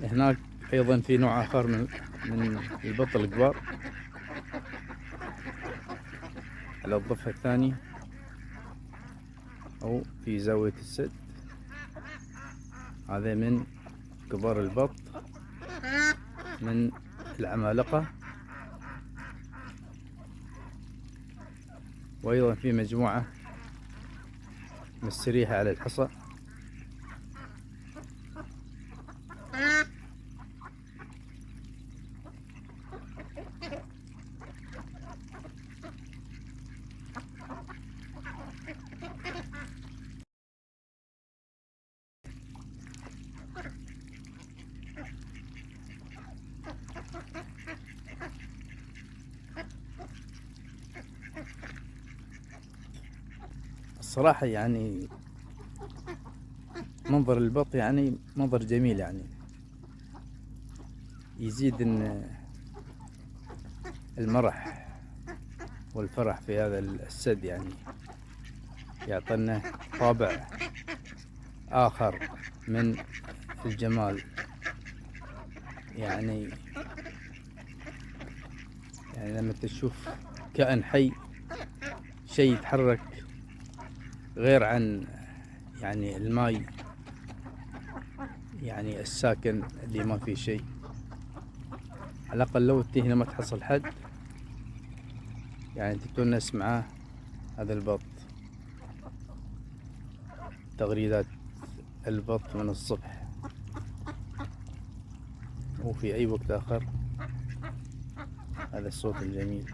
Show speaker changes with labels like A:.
A: هناك أيضا في نوع آخر من البط الكبار على الضفة الثانية أو في زاوية السد. هذا من كبار البط من العمالقة. وأيضا في مجموعة مستريحة على الحصى. الصراحة يعني منظر البط يعني منظر جميل، يعني يزيد إن المرح والفرح في هذا السد، يعني يعطينا طابع آخر من الجمال. يعني لما تشوف كائن حي، شيء يتحرك غير عن يعني الماي، يعني الساكن اللي ما فيه شيء. على الأقل لو انت هنا ما تحصل حد، يعني تتونس معاه هذا البط. تغريدات البط من الصبح وفي أي وقت آخر، هذا الصوت الجميل.